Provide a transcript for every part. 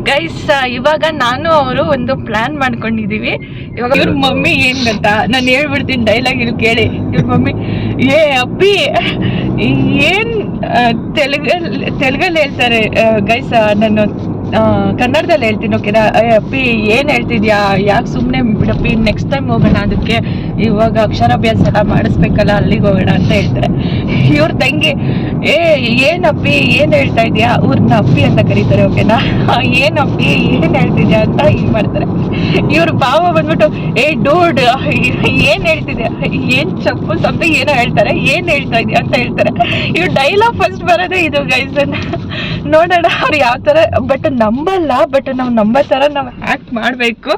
Guys ಇವಾಗ ನಾನು ಅವರು ಒಂದು ಪ್ಲಾನ್ ಮಾಡ್ಕೊಂಡಿದೀವಿ. ಇವಾಗ ಇವ್ರ ಮಮ್ಮಿ ಏನ್ ಗೊತ್ತಾ, ನಾನು ಹೇಳ್ಬಿಡ್ತೀನಿ ಡೈಲಾಗ್ ಇಲ್ಲಿ ಕೇಳಿ. ಇವ್ರ ಮಮ್ಮಿ ಅಪ್ಪಿ ಏನ್ ತೆಲುಗಲ್ಲಿ ಹೇಳ್ತಾರೆ ಗೈಸ್, ನಾನು ಕನ್ನಡದಲ್ಲಿ ಹೇಳ್ತೀನಿ ಓಕೆನಾ. ಅಪ್ಪಿ ಏನ್ ಹೇಳ್ತಿದ್ಯಾ, ಯಾಕೆ ಸುಮ್ಮನೆ ಬಿಡಪ್ಪಿ, ನೆಕ್ಸ್ಟ್ ಟೈಮ್ ಹೋಗೋಣ, ಅದಕ್ಕೆ ಇವಾಗ ಅಕ್ಷರಾಭ್ಯಾಸ ಎಲ್ಲ ಮಾಡಿಸ್ಬೇಕಲ್ಲ, ಅಲ್ಲಿಗೆ ಹೋಗೋಣ ಅಂತ ಹೇಳ್ತಾರೆ. ಇವ್ರ ತಂಗಿ ಏನಪ್ಪಿ ಏನ್ ಹೇಳ್ತಾ ಇದ್ಯಾ, ಅವ್ರನ್ನ ಅಪ್ಪಿ ಅಂತ ಕರೀತಾರೆ ಓಕೆನಾ. ಏನಪ್ಪಿ ಏನ್ ಹೇಳ್ತಿದ್ಯಾ ಅಂತ ಹಿಂಗ್ ಮಾಡ್ತಾರೆ. ಇವ್ರ ಭಾವ ಬಂದ್ಬಿಟ್ಟು ಡೂಡ್ ಏನ್ ಹೇಳ್ತಿದ್ಯಾ, ಏನ್ ಚಪ್ಪು ಸಮಥಿಂಗ್ ಏನೋ ಹೇಳ್ತಾರೆ, ಏನ್ ಹೇಳ್ತಾ ಇದ್ಯಾ ಅಂತ ಹೇಳ್ತಾರೆ. ಇವ್ರ ಡೈಲಾಗ್ ಫಸ್ಟ್ ಬರೋದೇ ಇದು ಗೈಸ್. ನೋಡೋಣ ಅವ್ರು ಯಾವ ತರ, ಬಟ್ ನಂಬಲ್ಲ, ಬಟ್ ನಾವು ನಂಬೋ ತರ ನಾವು ಆಕ್ಟ್ ಮಾಡ್ಬೇಕು.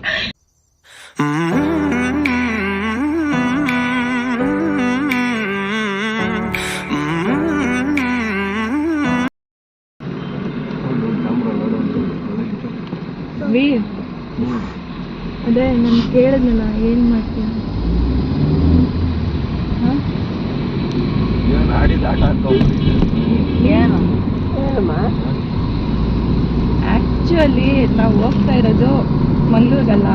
ಅದೇ ನಾನು ಕೇಳಿದ್ನಲ್ಲ, ಏನ್ ಮಾಡ್ತೀಯ? ಆಕ್ಚುಲಿ ನಾವು ಹೋಗ್ತಾ ಇರೋದು ಮಂಗಳೂರಿಗಲ್ಲ,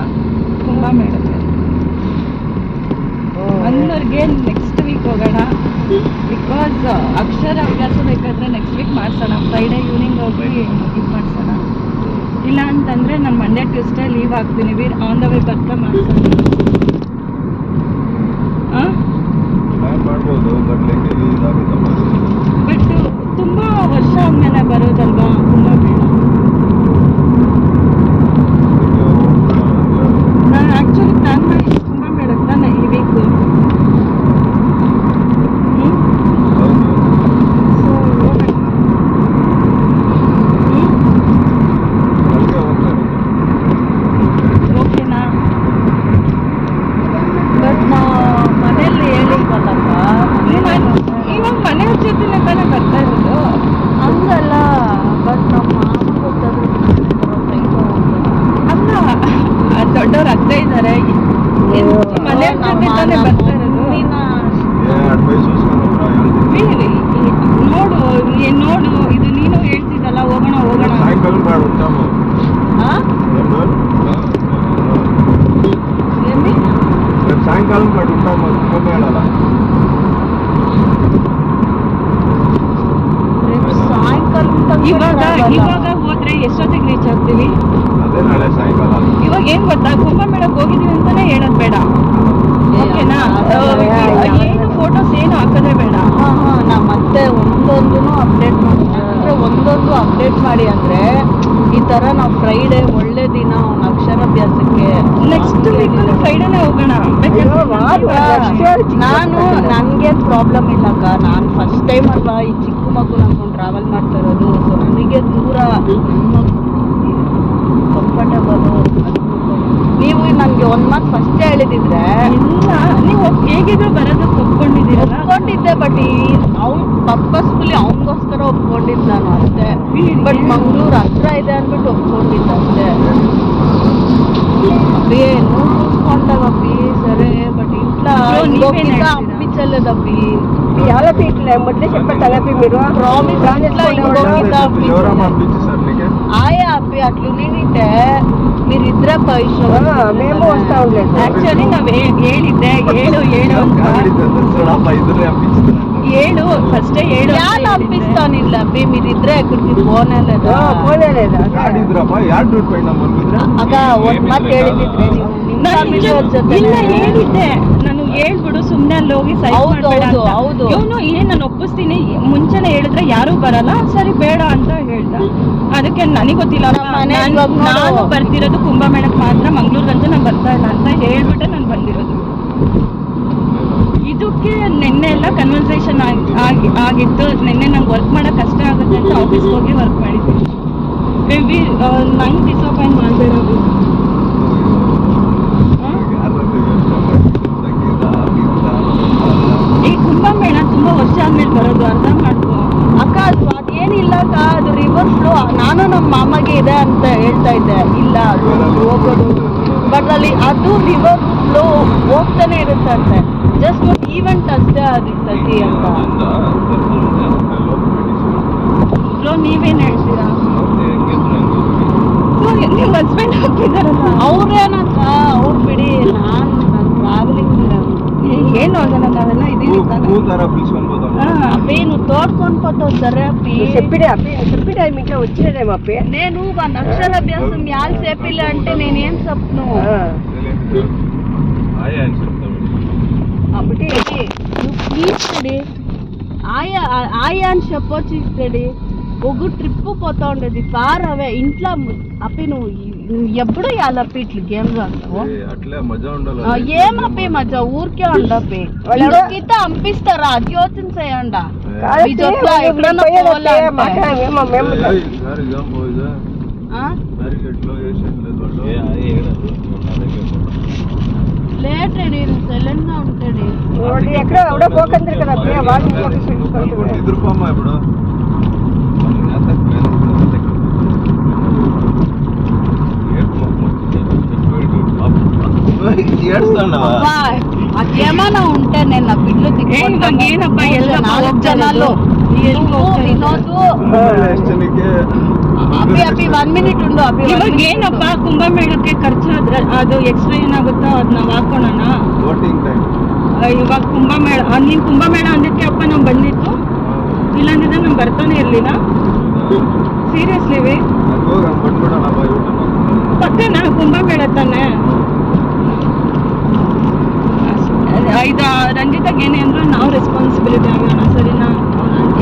ಕುಂಭಮೇಳಕ್ಕೆ. ಮಂಗಳೂರಿಗೆ ನೆಕ್ಸ್ಟ್ ವೀಕ್ ಹೋಗೋಣ. ಬಿಕಾಸ್ ಅಕ್ಷರಾಭ್ಯಾಸ ಬೇಕಾದ್ರೆ ನೆಕ್ಸ್ಟ್ ವೀಕ್ ಮಾಡ್ಸೋಣ. ಫ್ರೈಡೇ ಈವ್ನಿಂಗ್ ಹೋಗಿ ಇದು ಮಾಡ್ಸೋಣ. ಇಲ್ಲ ಅಂತಂದ್ರೆ ನಾನು ಮಂಡೇ ಟ್ಯೂಸ್ಡೇ ಲೀವ್ ಹಾಕ್ತೀನಿ. ಆನ್ ದ ವೇ ಬರ್ತಾ ಮಾಡ್ಸೋಣ. ಬಟ್ ತುಂಬಾ ವರ್ಷ ಆದ್ಮೇಲೆ ಬರೋದಲ್ವಾ ಕುಂಭಮೇಳ. ನಾನು ಆಕ್ಚುಲಿ ಪ್ಲಾನ್ ಮಾಡಿ ಕುಂಭಮೇಳಕ್ಕೆ ತಾನೆ ಈ ವೀಕು. ಓಕೆನಾ? ಬಟ್ ನಾ ಮನೇಲಿ ಹೇಳಿಲ್ವಲ್ಲಪ್ಪ, ಇವಾಗ ಮನೆಯವ್ರ ಜೊತೆನೇ ತಾನೇ ಬರ್ತಾ ಇರೋದು. ಹಂಗಲ್ಲ, ಬಟ್ ನಮ್ಮ ಮಾಮ ಗೊತ್ತಾದ್ರು ಅಲ್ಲ, ದೊಡ್ಡವ್ರು ಅತ್ತೆ ಇದ್ದಾರೆ, ಮನೆಯವ್ರ ಜೊತೆ ತಾನೇ ಬರ್ತಾ ಇರೋದು. ನೋಡು ಇದು ನೀನು ಹೇಳ್ತಿದ್ದಲ್ಲ, ಹೋಗೋಣ ಹೋಗೋಣ. ಸಾಯಂಕಾಲ ಇವಾಗ ಹೋದ್ರೆ ಎಷ್ಟೊತ್ತಿಗೆ ರೀಚ್ ಆಗ್ತೀವಿ? ಇವಾಗ ಏನ್ ಗೊತ್ತಾ, ಕುಂಭಮೇಳಕ್ಕೆ ಹೋಗಿದೀವಿ ಅಂತಾನೆ ಹೇಳೋದ್ ಬೇಡ ಓಕೆನಾ. ಏನು ಫೋಟೋಸ್ ಏನು ಹಾಕೋದೇ ಬೇಡ. ನಾ ಮತ್ತೆ ಒಂದೊಂದು ಅಪ್ಡೇಟ್ ಮಾಡಿ, ಅಂದ್ರೆ ಒಂದೊಂದು ಅಪ್ಡೇಟ್ ಮಾಡಿ ಅಂದ್ರೆ ಈ ತರ ನಾವು ಫ್ರೈಡೇ ಒಳ್ಳೆ ದಿನ ಅಕ್ಷರಾಭ್ಯಾಸಕ್ಕೆ ನೆಕ್ಸ್ಟ್ ವೀಕಲ್ಲಿ ಫ್ರೈಡೇನೇ ಹೋಗೋಣ. ನಾನು ನನ್ಗೇನ್ ಪ್ರಾಬ್ಲಮ್ ಇಲ್ಲಕ್ಕ, ನಾನು ಫಸ್ಟ್ ಟೈಮ್ ಅಲ್ವಾ ಈ ಚಿಕ್ಕ ಮಗು ನನ್ಕೊಂಡು ಟ್ರಾವೆಲ್ ಮಾಡ್ತಾ ಇರೋದು. ಸೊ ನನಗೆ ದೂರ ಕಂಫರ್ಟಬಲ್. ನೀವು ನನ್ಗೆ ಒಂದ್ ಮಾತು ಫಸ್ಟ್ ಹೇಳಿದಿದ್ರೆ ಇಲ್ಲ, ನೀವು ಹೇಗಿದ್ರು ಬರೋದಕ್ಕೆ ಒಪ್ಕೊಂಡಿದ್ದೆ. ಬಟ್ ಅವ್ನು ಪರ್ಪಸ್ಫುಲಿ ಅವನಿಗೋಸ್ಕರ ಒಪ್ಕೊಂಡಿದ್ದು ನಾನು ಅಷ್ಟೇ. ಬಟ್ ಮಂಗಳೂರು ಹತ್ರ ಇದೆ ಅಂದ್ಬಿಟ್ಟು ಒಪ್ಕೊಂಡಿದ್ದ ಅಷ್ಟೇ. ಏನು చూసుకుంటావబ్బి సరే బట్ ఇంట్లో అప్పించలేదబ్బి. ఎవరబ్బి ఇట్లా మొదలే చెప్పారు తలపి మీరు ప్రామిస్ ఆయా అబ్బి అట్లు నేనింటే మీరిద్దరే మేము వస్తా ఉండలేదు. యాక్చువల్లీ ನಾವು ಹೇಳಿದ್ದೆ ఏడు ఫస్ట్ ఏడు ಯಾರು ಅಪ್ಪಿಸ್ತಾನಿಲ್ಲ ಅಬ್ಬಿ, మీరిద్దరే ఎక్కడికి పోనేలేదా? ಆಗ ಒಂದ್ ಮಾತು ಹೇಳಿದ್ರೆ ಇಲ್ಲ ಹೇಳಿದ್ದೆ ನಾನು, ಹೇಳ್ಬಿಡು ಸುಮ್ನೆ ಅಲ್ಲಿ ಹೋಗಿ ಹೌದು ಇವನು ಏನ್ ನಾನು ಒಪ್ಪಿಸ್ತೀನಿ ಮುಂಚೆನೆ ಹೇಳಿದ್ರೆ ಯಾರು ಬರಲ್ಲ, ಸರಿ ಬೇಡ ಅಂತ ಹೇಳ್ದ. ಅದಕ್ಕೆ ನನಗೆ ಗೊತ್ತಿಲ್ಲ, ನಾನು ಬರ್ತಿರೋದು ಕುಂಭಮೇಳಕ್ಕೆ ಮಾತ್ರ, ಮಂಗ್ಳೂರ್ಗಂತೂ ನಾನು ಬರ್ತಾ ಇಲ್ಲ ಅಂತ ಹೇಳ್ಬಿಟ್ಟೆ ನಾನು ಬಂದಿರೋದು. ಇದಕ್ಕೆ ನಿನ್ನೆ ಎಲ್ಲ ಕನ್ವರ್ಸೇಷನ್ ಆಗಿತ್ತು. ನಿನ್ನೆ ನಂಗೆ ವರ್ಕ್ ಮಾಡೋಕೆ ಕಷ್ಟ ಆಗುತ್ತೆ ಅಂತ ಆಫೀಸ್ಗೆ ಹೋಗಿ ವರ್ಕ್ ಮಾಡಿದ್ದೀನಿ. ಮೇಬಿ ನಂಗೆ ಡಿಸಪಾಯಿಂಟ್ ಮಾಡಬೇಡದು. ಈ ಕುಂಭಮೇಳ ತುಂಬಾ ವರ್ಷ ಆದ್ಮೇಲೆ ಬರೋದು, ಅರ್ಥ ಮಾಡ್ಕೊ ಅಕ್ಕ. ಅದೇನಿಲ್ಲ ಅಕ್ಕ, ಅದು ರಿವರ್ ಫ್ಲೋ. ನಾನು ನಮ್ಮ ಮಾಮಗೆ ಇದೆ ಅಂತ ಹೇಳ್ತಾ ಇದ್ದೆ, ಇಲ್ಲ ಅದು ಹೋಗೋದು. ಬಟ್ ಅಲ್ಲಿ ಅದು ರಿವರ್ ಫ್ಲೋ ಹೋಗ್ತಾನೆ ಇರುತ್ತೆ ಅಂತೆ. ಜಸ್ಟ್ ಒಂದು ಈವೆಂಟ್ ಅಷ್ಟೇ ಅದು ಸತಿ ಅಂತ. ಫ್ಲೋ ನೀವೇನ್ ಹೇಳ್ತೀರಾ? ಇದಾರಲ್ಲ ಅವ್ರೇನಕ್ಕ ಅವ್ರು ಬಿಡಿ, ನಾನು ಟ್ರಾವೆಲಿಂಗ್ ಏನು ಆಗಲ್ಲ, ನಾವೆಲ್ಲ ಇದೀವಿ ತಾನೆ. అబ్బేను తోడుకొని పోతావు సరే అప్పి చెప్పిడే మీకు వచ్చినడేమో అప్పి నేను వాళ్ళ అక్షరాభ్యాసం యాలు చేపిల్ల అంటే నేనేం చెప్పను అప్పటి నువ్వు ప్లీజ్ స్టడీ ఆయా అని చెప్పొచ్చు స్టడీ ఒక ట్రిప్ పోతా ఉండేది ఫార్ అవే ఇంట్లో అప్పి నువ్వు ఎప్పుడు యాలప్పి ఇట్లా గేమ్స్ ఆడతావు ఏమప్పి మజా ఊరికే ఉండప్పి వాళ్ళకితే పంపిస్తారా అది యోచన చేయండి మీ జొత్త ఎక్కడన్నా లేట్ రెడీ సైలెంట్ గా ఉంటాడు ఎక్కడ ఎవడో పోకందరు కదా అప్పి వాళ్ళు ఇప్పుడు అదేమన్నా ఉంటే నేను నా బిడ్లు ಏನಪ್ಪ ಎಲ್ಲ 4 ಜನಾలు ವಿನೋದು ಅಪ್ಪಿ ಅಪ್ಪಿ 1 ಮಿನಿಟ್ ಉಂಡು ಅಪ್ಪಿ ಇವಾಗ ಏನಪ್ಪ ಕುಂಭಮೇಳಕ್ಕೆ ಖರ್ಚಾದ್ರ ಅದು ಎಕ್ಸ್ಟ್ರಾ ಏನಾಗುತ್ತೋ ಅದ್ ನಾವ್ ಹಾಕೋಣ. ಇವಾಗ ಕುಂಭಮೇಳ ನೀನ್ ಕುಂಭಮೇಳ ಅಂದಿದ್ಕೆ ಅಪ್ಪ ನಾವ್ ಬಂದಿತ್ತು, ಇಲ್ಲಾಂದಿದ್ರೆ ನಮ್ ಬರ್ತಾನೆ ಇರ್ಲಿಲ್ಲ. ಸೀರಿಯಸ್ಲಿ ಪಕ್ಕನಾ ಕುಂಭಮೇಳ ತಾನೆ. ಇದು ರಂಜಿತಾಗ ಏನೇ ಅಂದ್ರು ನಾವು ರೆಸ್ಪಾನ್ಸಿಬಿಲಿಟಿ ಆಗೋಣ, ಸರಿನಾ?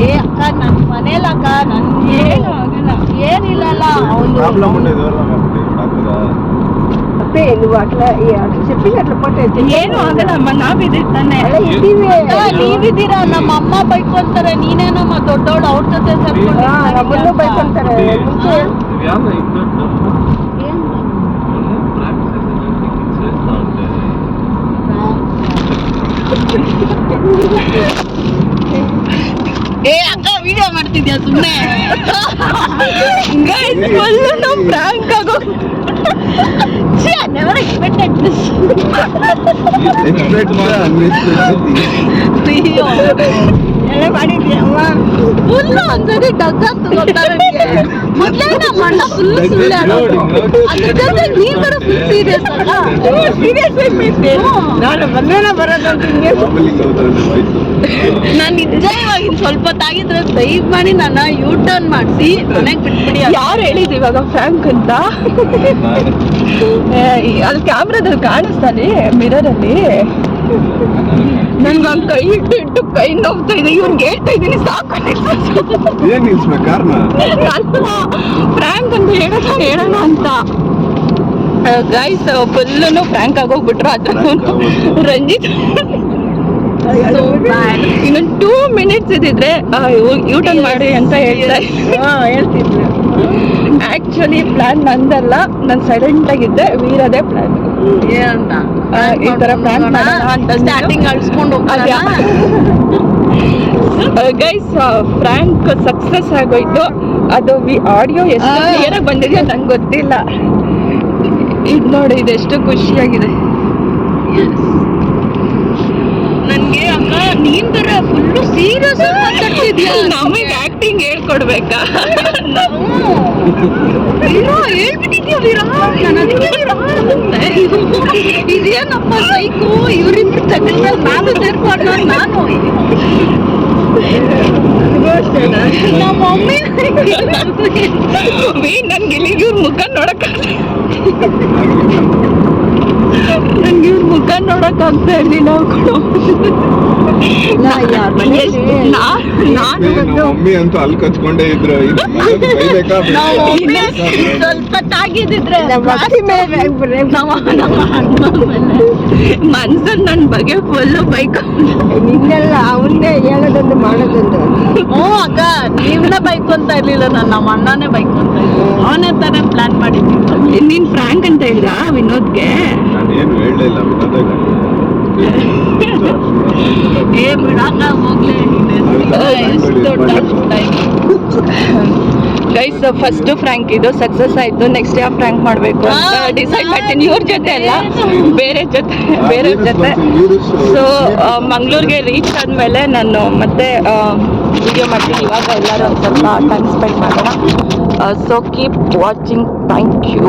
ಏ ಅಕ್ಕ ನನ್ ಮನೇಲಕ್ಕ ನನ್ ಏನು ಆಗಲ್ಲ, ಏನಿಲ್ಲಲ್ಲ ಅವನು అప్పి నువ్వు అట్లా చెప్పి అట్లా పోతే ಏನು ಆಗಲ್ಲ, ನಾವಿದ್ದೀವಿ ತಾನೆ. ನೀವಿದ್ದೀರಾ, ನಮ್ಮ ಅಮ್ಮ ಬೈಕೊಂತಾರೆ, ನೀನೇನಮ್ಮ ದೊಡ್ಡವಳು ಅವ್ರ ಜೊತೆ ನಮ್ಮನ್ನು ಬೈಕೊಂತಾರೆ ಮುಂಚೆ ಏ ಅಕ್ಕ ವಿಡಿಯೋ ಮಾಡ್ತಿದ್ಯಾ ಸುಮ್ಮನೆ ಪ್ರಾಂಕ್ ಆಗೋ ನೆವರ್ ಎಕ್ಸ್ಪೆಕ್ಟೆಡ್ ದಿಸ್ ಎಲ್ಲ ಮಾಡಿದ್ಯಾ ಫುಲ್ ಒಂದ್ಸರಿ ಡಗ್ ಅಂತ ಗೊತ್ತಾರೆ ಮೊದ್ಲೇ ನಮ್ಮ ಅಣ್ಣ ಫುಲ್ ಸುಳ್ಳು ಹೇಳೋದು, ಅದ್ರ ಜೊತೆ ನೀನ್ ಕೂಡ ಫುಲ್ ಸೀರಿಯಸ್ ಅಲ್ಲ. ನಾನು ಬಂದೇನ ಬರೋದಂತ ನಾನು ನಿಜ ಇವಾಗ ಇನ್ ಸ್ವಲ್ಪ ಹೊತ್ತಾಗಿದ್ರೆ ದಯವ್ ಮಾಡಿ ನನ್ನ ಯೂ ಟರ್ನ್ ಮಾಡಿಸಿ ಮನೆಗೆ ಬಿಟ್ಬಿಡಿ. ಯಾರು ಹೇಳಿದ್ ಇವಾಗ ಫ್ರಾಂಕ್ ಅಂತ? ಅಲ್ಲಿ ಕ್ಯಾಮ್ರಾದಲ್ಲಿ ಕಾಣಿಸ್ತಾನೆ ಮಿರರ್ ಅಲ್ಲಿ. ನನ್ಗ ಕೈ ಇಟ್ಟು ಕೈ ನೋವ್ತಾ ಇದೆ, ಇವ್ರಿಗೆ ಹೇಳ್ತಾ ಇದೀನಿ ಸಾಕು ಫ್ರಾಂಕ್ ಅಂತ ಹೇಳೋಣ ಅಂತ. ಗೈಸ್ ಫುಲ್ಲು ಫ್ರಾಂಕ್ ಆಗೋಗ್ಬಿಟ್ರು. ಅದ್ರ ರಂಜಿತ್ ಇನ್ನೊಂದು 2 ಮಿನಿಟ್ಸ್ ಇದ್ದಿದ್ರೆ ಯೂಟರ್ನ್ ಮಾಡಿ ಅಂತ ಹೇಳ್ತಿದ್ರು. ಆಕ್ಚುಲಿ ಪ್ಲಾನ್ ನಂದಲ್ಲ, ನಾನು ಸೈಲೆಂಟ್ ಆಗಿದ್ದೆ, ವೀರದೇ ಪ್ಲಾನ್ ಏನಂತ ಈ ತರ ಪ್ಲಾನ್ ಅಂತ ಸ್ಟಾರ್ಟಿಂಗ್ ಅಳ್ಸ್ಕೊಂಡು ಗೈಸ್. ಫ್ರಾಂಕ್ ಸಕ್ಸಸ್ ಆಗೋಯ್ತು. ಅದು ಆಡಿಯೋ ಎಷ್ಟು ಕ್ಲಿಯರ್ ಆಗಿ ಬಂದಿದೆಯೋ ನಂಗೆ ಗೊತ್ತಿಲ್ಲ. ಈಗ ನೋಡಿ ಇದೆಷ್ಟು ಖುಷಿಯಾಗಿದೆ ನನ್ಗೆ. ಅಕ್ಕ ನೀನ್ ತರ ಫುಲ್ಲು ಸೀರಿಯಸ್ ಮಾತಾಡ್ತಿದ್ಯಾ, ನಮಗೆ ಆಕ್ಟಿಂಗ್ ಹೇಳ್ಕೊಡ್ಬೇಕಾ? ಹೇಳ್ಬಿಟ್ಟಿದ್ಯಾ ಇದೇನಪ್ಪ ಸೈಕು, ಇವ್ರಿಬ್ರು ತಗೊಂಡ್ಮೇಲೆ ನಾನು ಸೇರ್ಕೊಂಡು ನಾನು ನಮ್ಮ ಮಮ್ಮಿ ನನ್ಗೆ ಇವ್ರ ಮುಖ ನಂಗೆ ಇವ್ರ ಮುಖ ನೋಡಕ್ ಆಗ್ತಾ ಇರ್ಲಿಲ್ಲ. ಮಮ್ಮಿ ಅಂತೂ ಅಲ್ಲಿ ಕಚ್ಕೊಂಡೇ ಇದ್ರು. ಸ್ವಲ್ಪ ತಾಗಿದ್ರೆ ಮನ್ಸಲ್ಲಿ ನನ್ ಬಗ್ಗೆ ಫುಲ್ ಬೈಕ್ ನಿನ್ನೆಲ್ಲ ಅವನ್ನೇ ಹೇಳೋದೊಂದು ಮಾಡೋದೊಂದು. ಹ್ಞೂ ಅಕ್ಕ ನೀವನ್ನ ಬೈಕೊಂತ ಇರ್ಲಿಲ್ಲ, ನಮ್ಮ ಅಣ್ಣನೇ ಬೈಕೊಂತ ಇದ್ರು. ಅವನೇ ತಾನೇ ಪ್ಲಾನ್ ಮಾಡಿದ್ವಿ. ನೀನ್ ಫ್ರಾಂಕ್ ಅಂತ ಹೇಳಿದ ವಿನೋದ್ಗೆ? ನಾನೇನು ಹೇಳಲಿಲ್ಲ ಏ ಬಿಡಕ್ಕ ಹೋಗ್ಲೇ ಗೈಸ್ ಫಸ್ಟ್ ಫ್ರಾಂಕ್ ಇದು ಸಕ್ಸಸ್ ಆಯ್ತು. ನೆಕ್ಸ್ಟ್ ಯಾವ ಫ್ರಾಂಕ್ ಮಾಡ್ಬೇಕು ಅಂತ ಡಿಸೈಡ್ ಮಾಡ್ತೀನಿ. ಇವ್ರ ಜೊತೆ ಅಲ್ಲ, ಬೇರೆ ಜೊತೆ. ಸೊ ಮಂಗಳೂರಿಗೆ ರೀಚ್ ಆದ್ಮೇಲೆ ನಾನು ಮತ್ತೆ ವಿಡಿಯೋ ಮಾಡ್ತೀನಿ. ಇವಾಗ ಎಲ್ಲರೂ ಒಂದು ಸ್ವಲ್ಪ ಟೈಮ್ ಸ್ಪೆಂಡ್ ಮಾಡೋಣ. So keep watching. Thank you.